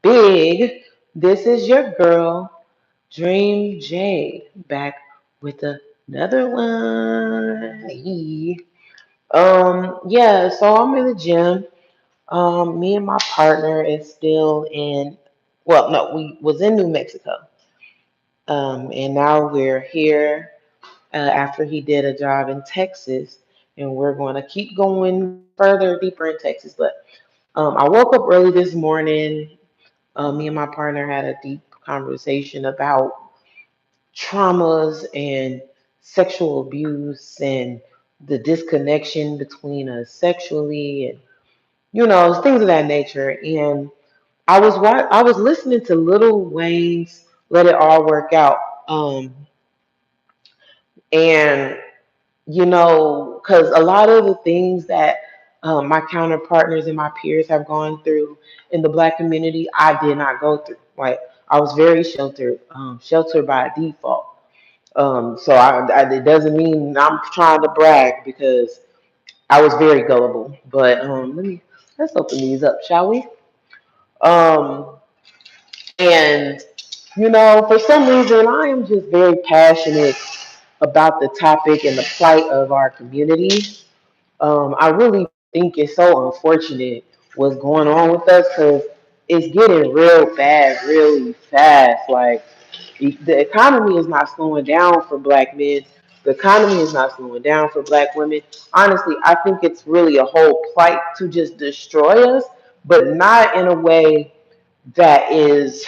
big. This is your girl, Dream Jade, back with another one. Yeah, so I'm in the gym. Me and my partner is still in, well, no, we was in New Mexico. And now we're here after he did a job in Texas, and we're going to keep going further, deeper in Texas. But I woke up early this morning. Me and my partner had a deep conversation about traumas and sexual abuse and the disconnection between us sexually and things of that nature. And I was listening to Lil Wayne's "Let It All Work Out," and because a lot of the things that my counterpartners and my peers have gone through in the Black community, I did not go through. Like, I was very sheltered, sheltered by default. So it doesn't mean I'm trying to brag because I was very gullible. But let's open these up, shall we? Um, and for some reason, I am just very passionate about the topic and the plight of our community. I really think it's so unfortunate what's going on with us because it's getting real bad really fast. Like, the economy is not slowing down for Black men. The economy is not slowing down for Black women. Honestly, I think it's really a whole plight to just destroy us, but not in a way that is,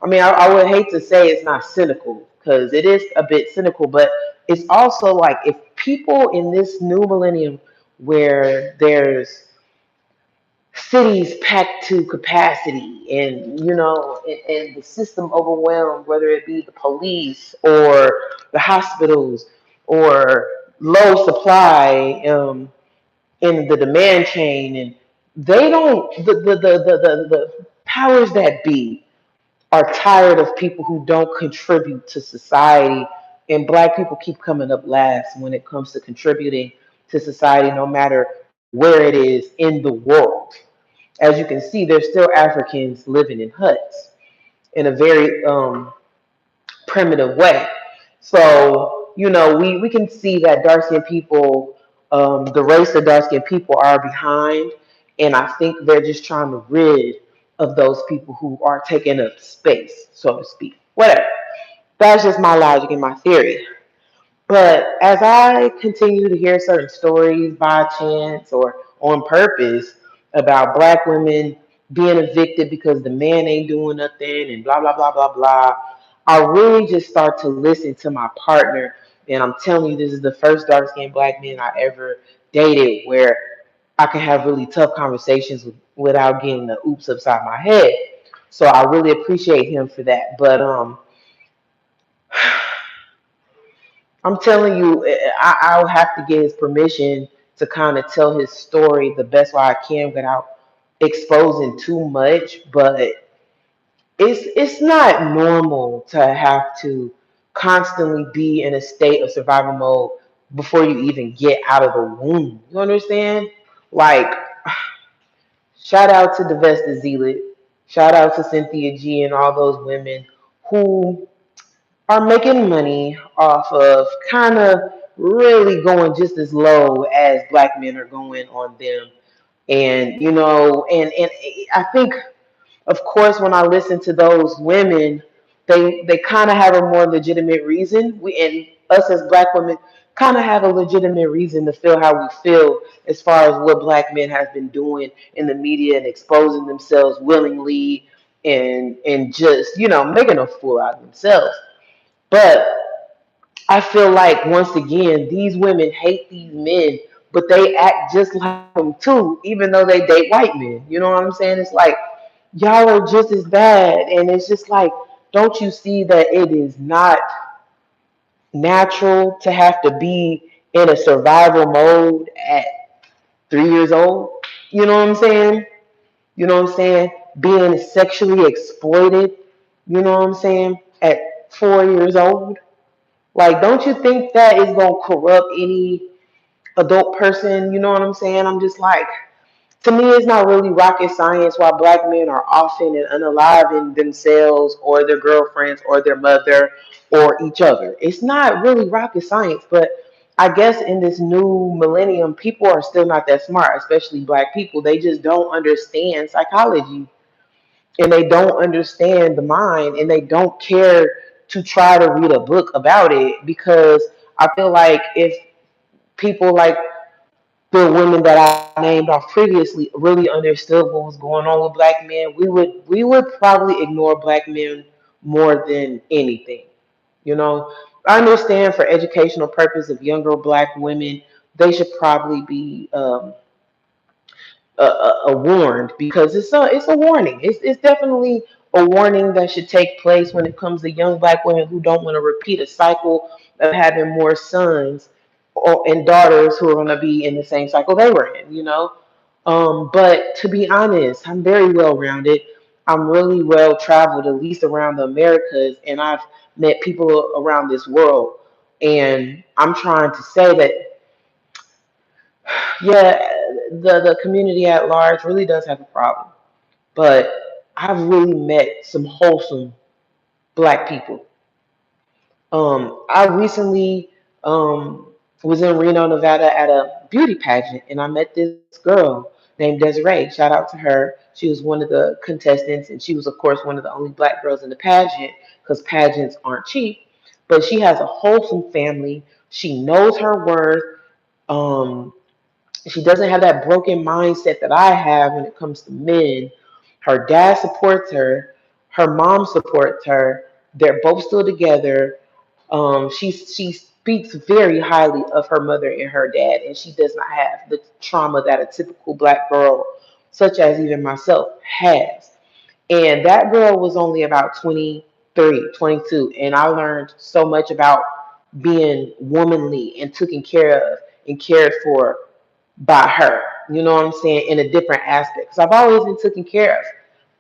I would hate to say it's not cynical because it is a bit cynical, but it's also like if people in this new millennium where there's cities packed to capacity and and the system overwhelmed, whether it be the police or the hospitals or low supply in the demand chain, and they don't the powers that be are tired of people who don't contribute to society. And Black people keep coming up last when it comes to contributing to society, no matter where it is in the world. As you can see, there's still Africans living in huts in a very primitive way. So, we can see that dark skinned people, the race of dark skinned people, are behind. And I think they're just trying to rid of those people who are taking up space, so to speak. Whatever. That's just my logic and my theory. But as I continue to hear certain stories by chance or on purpose about Black women being evicted because the man ain't doing nothing and blah, blah, blah, blah, blah, I really just start to listen to my partner. And I'm telling you, this is the first dark skinned Black man I ever dated where I can have really tough conversations without getting the oops upside my head. So I really appreciate him for that. But I'm telling you, I'll have to get his permission to kind of tell his story the best way I can without exposing too much. But it's not normal to have to constantly be in a state of survival mode before you even get out of the womb. You understand? Like, shout out to Divesta Zealot. Shout out to Cynthia G and all those women who are making money off of kind of really going just as low as Black men are going on them. And and I think, of course, when I listen to those women, they kind of have a more legitimate reason. We, and us as Black women, kind of have a legitimate reason to feel how we feel as far as what Black men have been doing in the media and exposing themselves willingly and just making a fool out of themselves. But I feel like, once again, these women hate these men, but they act just like them too, even though they date white men. You know what I'm saying? It's like, y'all are just as bad. And it's just like, don't you see that it is not natural to have to be in a survival mode at 3 years old? You know what I'm saying? You know what I'm saying? Being sexually exploited, you know what I'm saying, at 4 years old. Like, don't you think that is gonna corrupt any adult person? You know what I'm saying? I'm just like, To me, it's not really rocket science why black men are often and unaliving themselves or their girlfriends or their mother or each other. It's not really rocket science, but I guess in this new millennium, people are still not that smart, especially black people. They just don't understand psychology and they don't understand the mind and they don't care to try to read a book about it because I feel like if people like the women that I named off previously really understood what was going on with black men, we would probably ignore black men more than anything. You know, I understand for educational purpose of younger black women, they should probably be warned because it's a warning. It's definitely a warning that should take place when it comes to young black women who don't want to repeat a cycle of having more sons and daughters who are going to be in the same cycle they were in. But to be honest, I'm very well rounded. I'm really well traveled, at least around the Americas, and I've met people around this world. And I'm trying to say that yeah, the community at large really does have a problem. But I've really met some wholesome black people. I recently was in Reno, Nevada at a beauty pageant, and I met this girl named Desiree. Shout out to her. She was one of the contestants, and she was, of course, one of the only black girls in the pageant because pageants aren't cheap. But she has a wholesome family. She knows her worth. Um, she doesn't have that broken mindset that I have when it comes to men. Her dad supports her. Her mom supports her. They're both still together. She speaks very highly of her mother and her dad, and she does not have the trauma that a typical black girl, such as even myself, has. And that girl was only about 23, 22, and I learned so much about being womanly and taken care of and cared for by her. You know what I'm saying? In a different aspect. Because I've always been taken care of,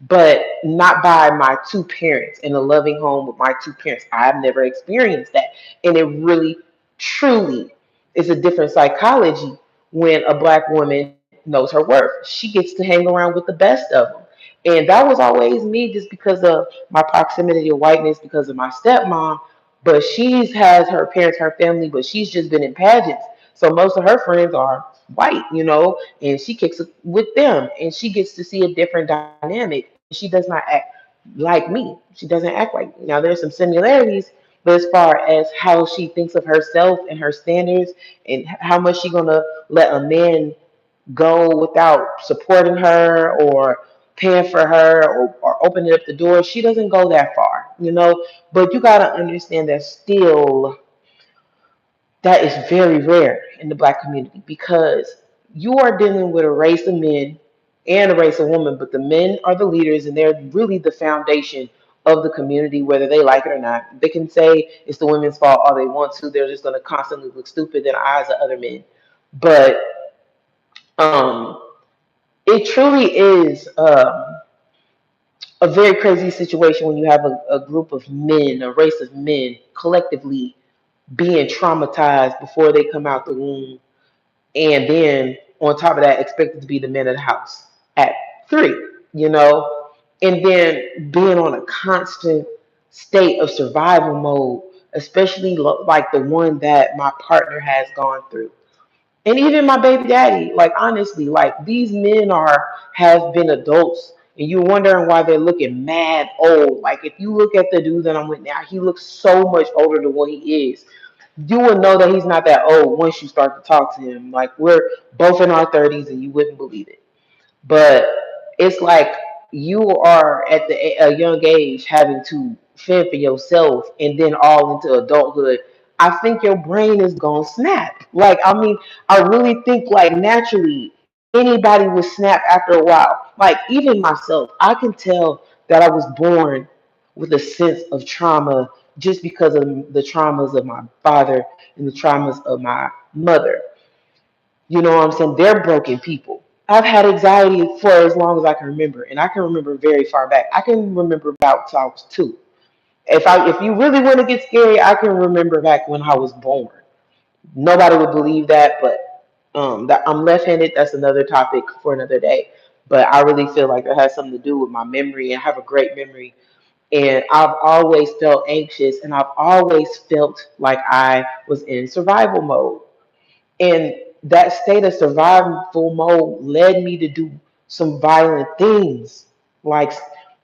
but not by my two parents in a loving home with my two parents. I've never experienced that. And it really, truly is a different psychology when a black woman knows her worth. She gets to hang around with the best of them. And that was always me just because of my proximity to whiteness, because of my stepmom. But she's has her parents, her family, but she's just been in pageants. So most of her friends are white, and she kicks it with them and she gets to see a different dynamic and she does not act like me. She doesn't act like me. Now there's some similarities, but as far as how she thinks of herself and her standards and how much she gonna let a man go without supporting her or paying for her or opening up the door, she doesn't go that far. But you gotta understand that still that is very rare in the black community because you are dealing with a race of men and a race of women, but the men are the leaders and they're really the foundation of the community, whether they like it or not. They can say it's the women's fault all they want to. They're just going to constantly look stupid in the eyes of other men. But um, it truly is a very crazy situation when you have a group of men, a race of men, collectively being traumatized before they come out the womb and then on top of that, expected to be the man of the house at 3, you know, and then being on a constant state of survival mode, especially like the one that my partner has gone through. And even my baby daddy, like honestly, like these men have been adults and you're wondering why they're looking mad old. Like if you look at the dude that I'm with now, he looks so much older than what he is. You will know that he's not that old once you start to talk to him. Like we're both in our 30s and you wouldn't believe it. But it's like you are at a young age having to fend for yourself and then all into adulthood. I think your brain is gonna snap. Like I mean, I really think like naturally anybody would snap after a while. Like even myself, I can tell that I was born with a sense of trauma just because of the traumas of my father and the traumas of my mother. You know what I'm saying? They're broken people. I've had anxiety for as long as I can remember, and I can remember very far back. I can remember about till I was 2. If you really want to get scary, I can remember back when I was born. Nobody would believe that, but That I'm left-handed. That's another topic for another day. But I really feel like it has something to do with my memory. I have a great memory, and I've always felt anxious, and I've always felt like I was in survival mode. And that state of survival mode led me to do some violent things. Like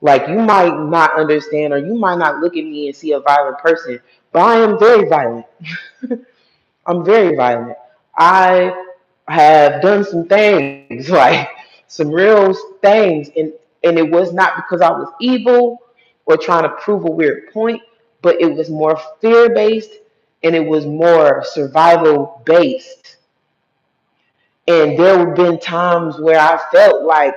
like you might not understand, or you might not look at me and see a violent person, but I am very violent. I'm very violent. I have done some things, like some real things, and it was not because I was evil or trying to prove a weird point, but it was more fear based and it was more survival based. And there have been times where I felt like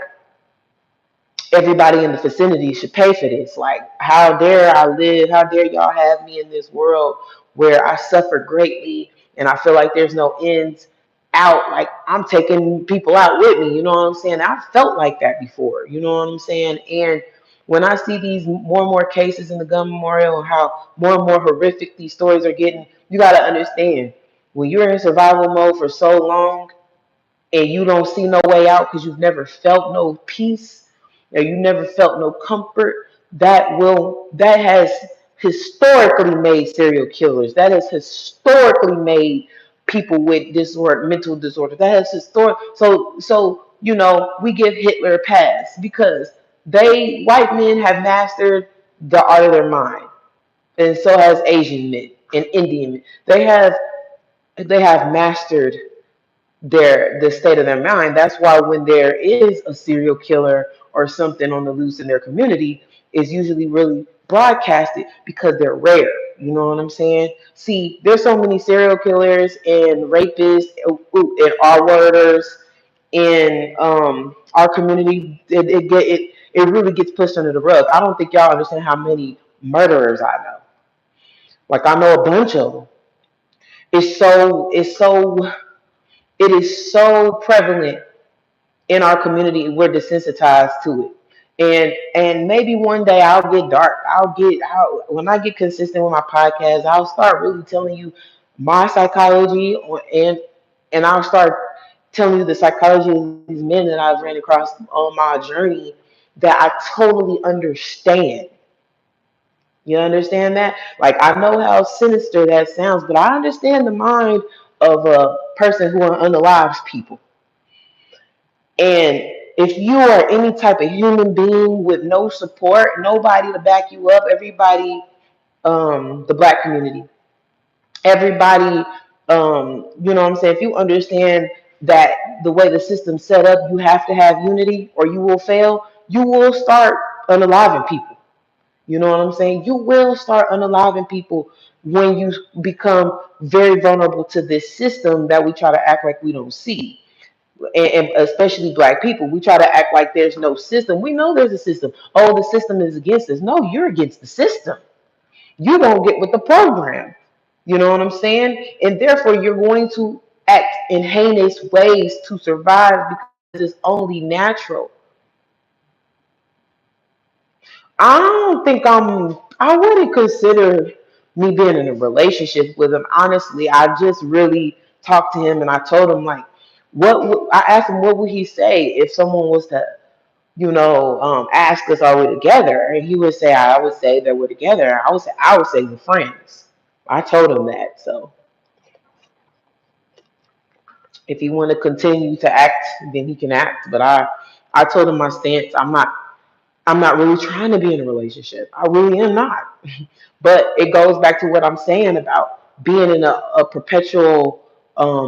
everybody in the vicinity should pay for this. Like, how dare I live? How dare y'all have me in this world where I suffer greatly and I feel like there's no ends out? Like, I'm taking people out with me. You know what I'm saying? I felt like that before. You know what I'm saying? And when I see these more and more cases in the gun memorial and how more and more horrific these stories are getting, you got to understand when you're in survival mode for so long and you don't see no way out because you've never felt no peace or you never felt no comfort, that has historically made serial killers. That has historically made people with disorder, mental disorder. That has historic. So we give Hitler a pass because they white men have mastered the art of their mind, and so has Asian men and Indian men. They have mastered the state of their mind. That's why when there is a serial killer or something on the loose in their community, is usually really broadcasted because they're rare. You know what I'm saying? See, there's so many serial killers and rapists and R-worders in our community. It really gets pushed under the rug. I don't think y'all understand how many murderers I know. Like, I know a bunch of them. It is so prevalent in our community. We're desensitized to it. And maybe one day I'll get dark. When I get consistent with my podcast, I'll start really telling you my psychology, and I'll start telling you the psychology of these men that I've ran across on my journey that I totally understand. You understand that? Like, I know how sinister that sounds, but I understand the mind of a person who unalives people. And if you are any type of human being with no support, nobody to back you up, everybody, the black community, everybody, you know what I'm saying? If you understand that the way the system's set up, you have to have unity or you will fail, you will start unaliving people. You know what I'm saying? You will start unaliving people when you become very vulnerable to this system that we try to act like we don't see. And especially black people, we try to act like there's no system. We know there's a system. Oh, the system is against us. No, you're against the system. You don't get with the program. You know what I'm saying? And therefore, you're going to act in heinous ways to survive because it's only natural. I wouldn't consider me being in a relationship with him. Honestly, I just really talked to him and I told him, like, I asked him what would he say if someone was to, ask us, are we together? And he would say, I would say that we're together. I would say we're friends. I told him that. So if he want to continue to act, then he can act. But I told him my stance. I'm not really trying to be in a relationship. I really am not. But it goes back to what I'm saying about being in a perpetual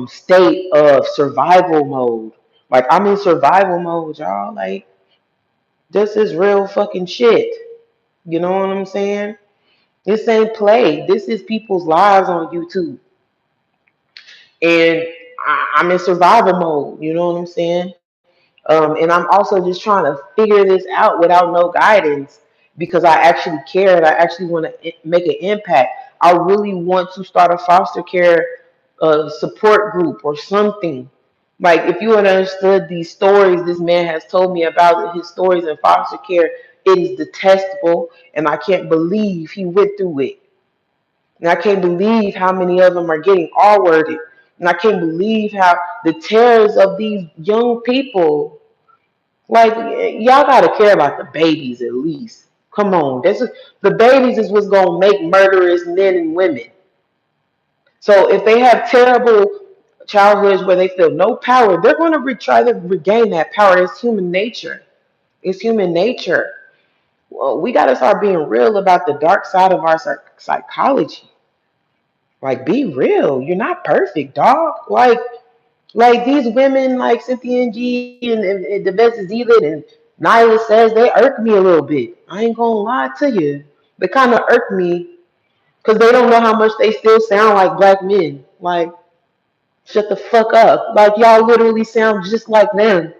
state of survival mode. Like, I'm in survival mode, y'all. Like, this is real fucking shit. You know what I'm saying? This ain't play. This is people's lives on YouTube. And I'm in survival mode. You know what I'm saying? And I'm also just trying to figure this out without no guidance because I actually care and I actually want to make an impact. I really want to start a foster care support group or something. Like, if you had understood these stories this man has told me about his stories in foster care, it is detestable, and I can't believe he went through it. And I can't believe how many of them are getting R worded. And I can't believe how the terrors of these young people, like, y'all gotta care about the babies at least. Come on, the babies is what's gonna make murderous men and women. So if they have terrible childhoods where they feel no power, they're going to try to regain that power. It's human nature. It's human nature. Well, we got to start being real about the dark side of our psychology. Like, be real. You're not perfect, dog. Like these women, like Cynthia and G and the best is Zealand and Nyla says, they irk me a little bit. I ain't gonna lie to you. They kind of irk me because they don't know how much they still sound like black men. Like, shut the fuck up. Like, y'all literally sound just like them.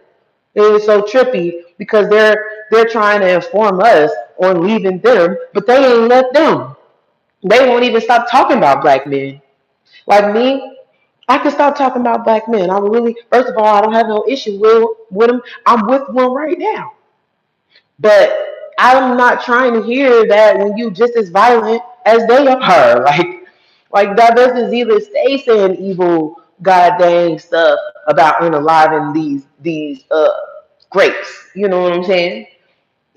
It is so trippy because they're trying to inform us on leaving them, but they ain't left them. They won't even stop talking about black men. Like me, I can stop talking about black men. I really, first of all, I don't have no issue with them. I'm with one right now. But I'm not trying to hear that when you just as violent as they are. Like diversity either stay saying evil goddamn stuff about unaliving these grapes. You know what I'm saying?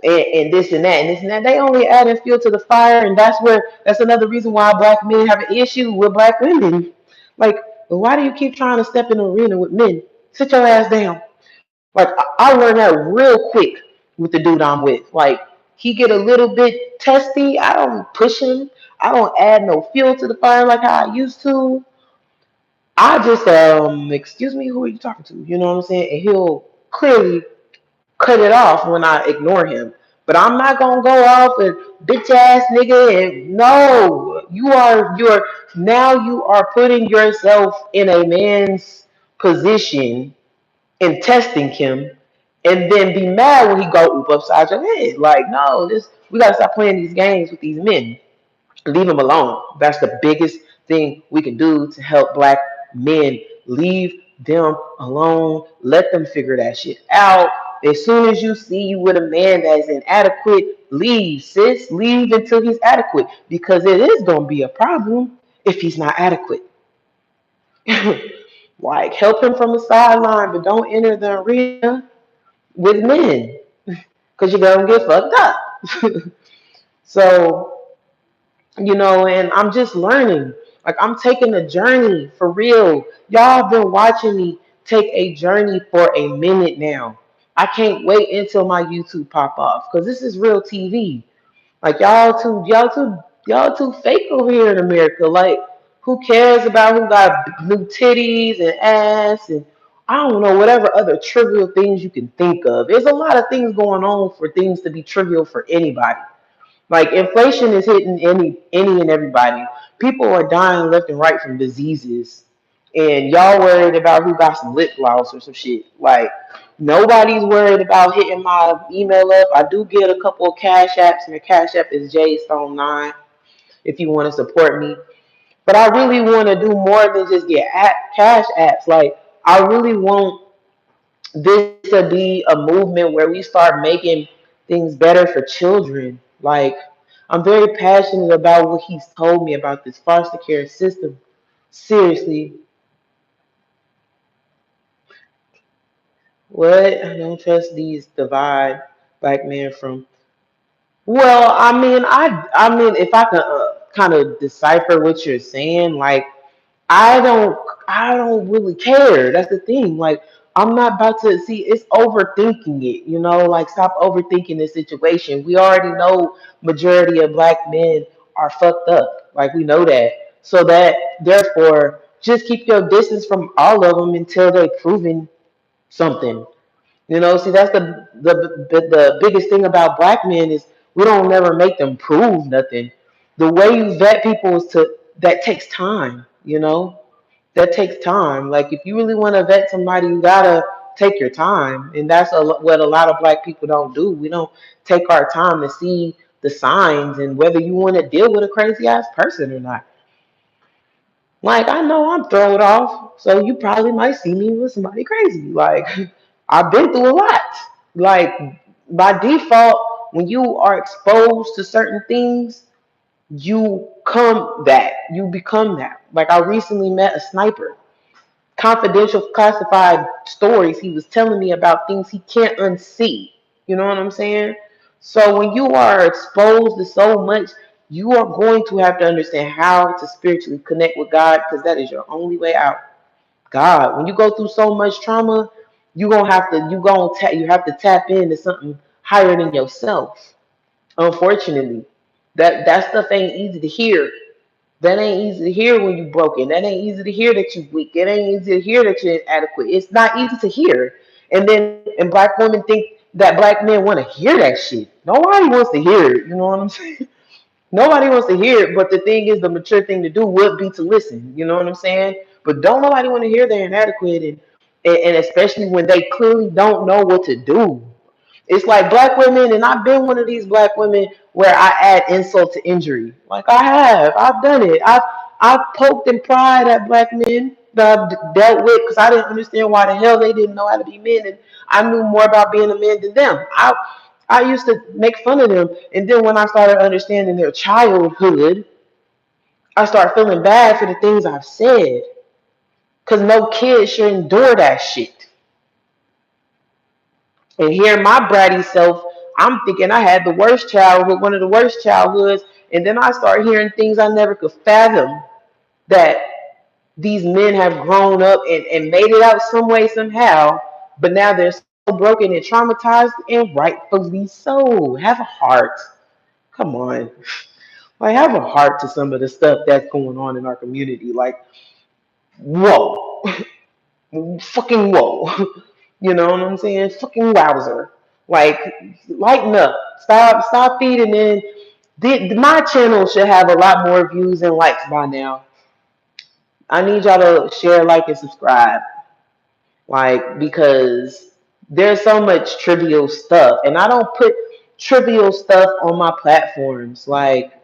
And this and that and this and that. They only adding fuel to the fire, and that's another reason why black men have an issue with black women. Like, why do you keep trying to step in the arena with men? Sit your ass down. Like, I learned that real quick with the dude I'm with. Like, he get a little bit testy. I don't push him. I don't add no fuel to the fire like how I used to. I just excuse me, who are you talking to? You know what I'm saying? And he'll clearly cut it off when I ignore him. But I'm not gonna go off and bitch ass nigga and no, you're now you are putting yourself in a man's position and testing him and then be mad when he go oop upside your head. Like, no, this we gotta stop playing these games with these men. Leave them alone. That's the biggest thing we can do to help black men. Leave them alone. Let them figure that shit out. As soon as you see you with a man that's inadequate, leave, sis. Leave until he's adequate. Because it is gonna be a problem if he's not adequate. Like, help him from the sideline, but don't enter the arena with men. Because you're gonna get fucked up. So and I'm just learning. Like, I'm taking a journey for real. Y'all have been watching me take a journey for a minute now. I can't wait until my YouTube pop off because this is real TV. Like, y'all too fake over here in America. Like, who cares about who got new titties and ass and I don't know, whatever other trivial things you can think of. There's a lot of things going on for things to be trivial for anybody. Like, inflation is hitting any and everybody. People are dying left and right from diseases, and y'all worried about who got some lip gloss or some shit. Like, nobody's worried about hitting my email up. I do get a couple of cash apps, and the cash app is JStone9 if you want to support me. But I really want to do more than just get cash apps. Like, I really want this to be a movement where we start making things better for children. Like, I'm very passionate about what he's told me about this foster care system. Seriously, what? I don't trust these divide black men from. Well, I mean, if I can kind of decipher what you're saying, like, I don't I don't really care. That's the thing. Like, I'm not about to see it's overthinking it. Like, stop overthinking the situation. We already know majority of black men are fucked up. Like, we know that. So that therefore just keep your distance from all of them until they're proven something. See, that's the biggest thing about black men is we don't never make them prove nothing. The way you vet people is that takes time. That takes time. Like, if you really want to vet somebody, you gotta take your time, and that's what a lot of black people don't do. We don't take our time to see the signs and whether you want to deal with a crazy ass person or not. Like, I know I'm thrown off, so you probably might see me with somebody crazy. Like, I've been through a lot. Like, by default, when you are exposed to certain things, you become that. Like, I recently met a sniper. confidential, classified stories. He was telling me about things he can't unsee. You know what I'm saying? So when you are exposed to so much, you are going to have to understand how to spiritually connect with God because that is your only way out. God, when you go through so much trauma, you have to tap into something higher than yourself. Unfortunately, that stuff ain't easy to hear. That ain't easy to hear when you broken. That ain't easy to hear that you weak. It ain't easy to hear that you're inadequate. It's not easy to hear. And black women think that black men want to hear that shit. Nobody wants to hear it. You know what I'm saying? Nobody wants to hear it. But the thing is, the mature thing to do would be to listen. You know what I'm saying? But don't nobody want to hear they're inadequate, and especially when they clearly don't know what to do. It's like black women, and I've been one of these black women where I add insult to injury. Like I've done it. I've poked and pried at black men that I've dealt with because I didn't understand why the hell they didn't know how to be men, and I knew more about being a man than them. I used to make fun of them, and then when I started understanding their childhood, I started feeling bad for the things I've said because no kid should endure that shit. And here, my bratty self, I'm thinking I had the worst childhood, one of the worst childhoods. And then I start hearing things I never could fathom that these men have grown up and made it out some way, somehow. But now they're so broken and traumatized, and rightfully so. Have a heart. Come on. Like, have a heart to some of the stuff that's going on in our community. Like, whoa. Fucking whoa. You know what I'm saying? Fucking wowzer. Like, lighten up. Stop feeding in. My channel should have a lot more views and likes by now. I need y'all to share, like, and subscribe. Like, because there's so much trivial stuff. And I don't put trivial stuff on my platforms. Like,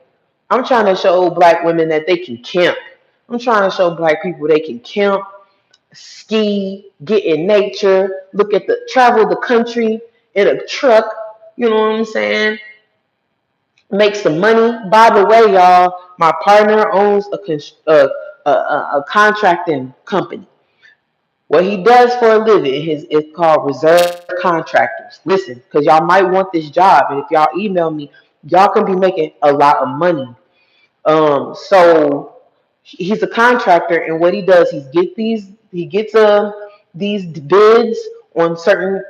I'm trying to show black women that they can camp. I'm trying to show black people they can camp, ski, get in nature, look at travel the country in a truck, you know what I'm saying? Make some money. By the way, y'all, my partner owns a contracting company. What he does for a living is called reserve contractors. Listen, because y'all might want this job, and if y'all email me, y'all can be making a lot of money. So he's a contractor, and what he does, he gets these bids on certain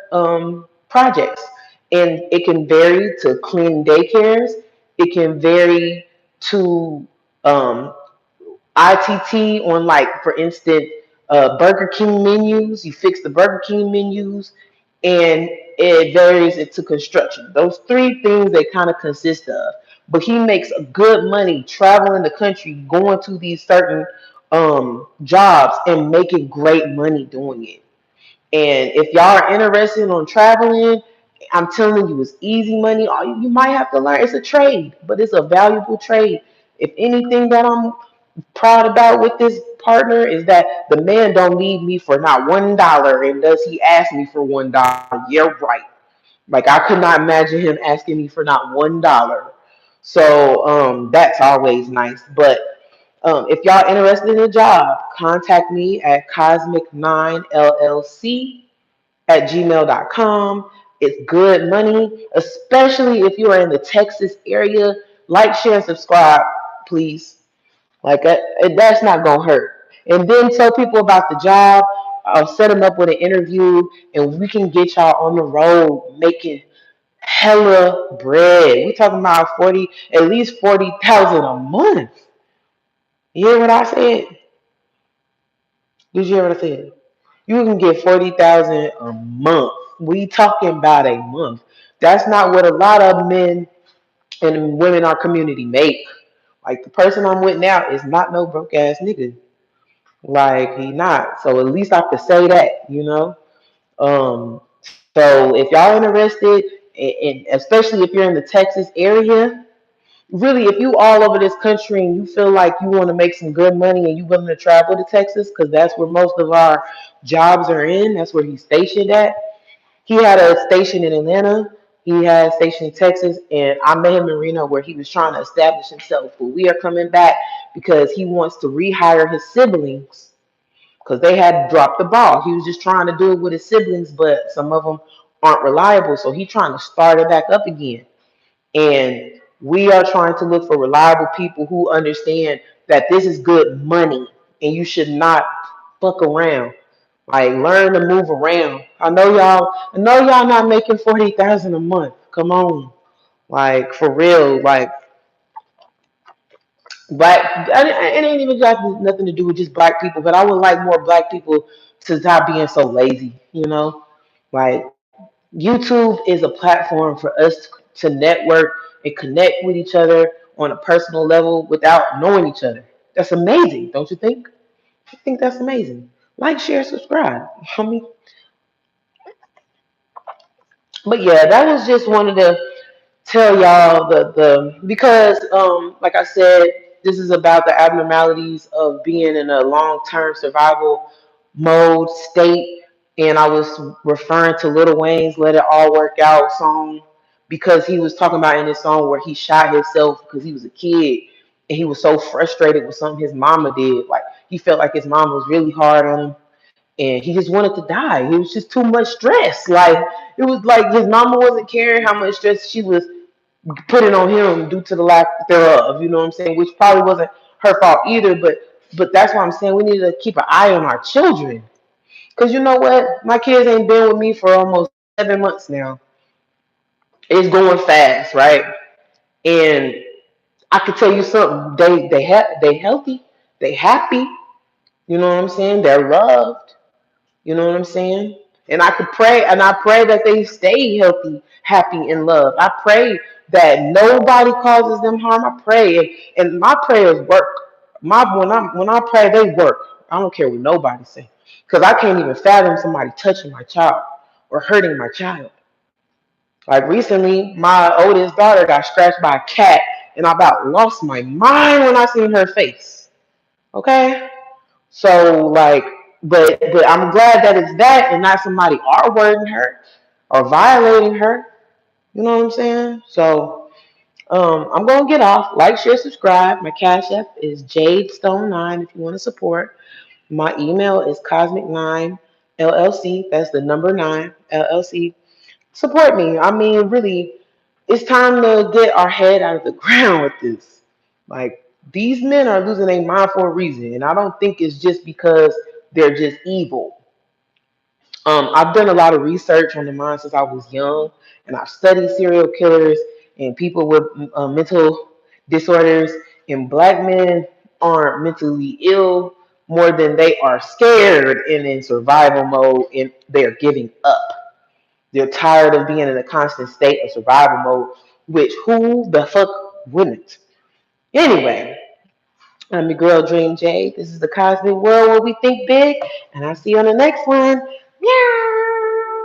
projects, and it can vary to clean daycares. It can vary to um, ITT on, like, for instance, Burger King menus. You fix the Burger King menus, and it varies into construction. Those three things they kind of consist of. But he makes good money traveling the country, going to these certain jobs, and making great money doing it. And if y'all are interested on traveling, I'm telling you, it's easy money. All you might have to learn. It's a trade, but it's a valuable trade. If anything that I'm proud about with this partner is that the man don't need me for not $1, and does he ask me for $1? Yeah, right. Like, I could not imagine him asking me for not $1. So that's always nice. But if y'all interested in a job, contact me at cosmic9llc@gmail.com. It's good money, especially if you are in the Texas area. Like, share, and subscribe, please. Like, that's not gonna hurt. And then tell people about the job. I'll set them up with an interview, and we can get y'all on the road making hella bread. We talking about at least 40,000 a month. You hear what I said? Did you hear what I said? You can get 40,000 a month. We talking about a month. That's not what a lot of men and women in our community make. Like, the person I'm with now is not no broke ass nigga. Like, he not. So at least I could say that. So if y'all interested, and especially if you're in the Texas area, really, if you all over this country and you feel like you want to make some good money and you willing to travel to Texas, because that's where most of our jobs are in. That's where he's stationed at. He had a station in Atlanta. He had a station in Texas, and I met him in Reno where he was trying to establish himself. But we are coming back because he wants to rehire his siblings because they had dropped the ball. He was just trying to do it with his siblings, but some of them aren't reliable. So he's trying to start it back up again. And we are trying to look for reliable people who understand that this is good money and you should not fuck around. Like learn to move around. I know y'all not making 40,000 a month. Come on. Like for real. Like black it ain't even got nothing to do with just black people, but I would like more black people to stop being so lazy, you know? Like YouTube is a platform for us to network and connect with each other on a personal level without knowing each other. That's amazing, don't you think? I think that's amazing. Like, share, subscribe. I mean, but yeah, that was just one of the tell y'all the because like I said, this is about the abnormalities of being in a long term survival mode state, and I was referring to Lil Wayne's "Let It All Work Out" song because he was talking about in this song where he shot himself because he was a kid and he was so frustrated with something his mama did. Like he felt like his mom was really hard on him and he just wanted to die. It was just too much stress. Like it was like his mama wasn't caring how much stress she was putting on him due to the lack thereof. You know what I'm saying? Which probably wasn't her fault either. But that's why I'm saying we need to keep an eye on our children. Cause you know what? My kids ain't been with me for almost 7 months now. It's going fast, right? And I could tell you something. They healthy. They happy. You know what I'm saying? They're loved. You know what I'm saying? And I pray that they stay healthy, happy, and loved. I pray that nobody causes them harm. I pray, and my prayers work. When I pray, they work. I don't care what nobody say, because I can't even fathom somebody touching my child or hurting my child. Like recently, my oldest daughter got scratched by a cat, and I about lost my mind when I seen her face. Okay, so like, but I'm glad that it's that and not somebody R-wording her or violating her. You know what I'm saying? So I'm gonna get off. Like, share, subscribe. My cash app is JadeStone9 if you want to support. My email is Cosmic9 LLC. That's the number 9 LLC. Support me. I mean, really, it's time to get our head out of the ground with this. Like, these men are losing their mind for a reason, and I don't think it's just because they're just evil. I've done a lot of research on the mind since I was young, and I've studied serial killers and people with mental disorders. And black men aren't mentally ill more than they are scared and in survival mode, and they're giving up. They're tired of being in a constant state of survival mode, which who the fuck wouldn't? Anyway, I'm your girl Dream J. This is the Cosmic World where we think big, and I'll see you on the next one. Meow.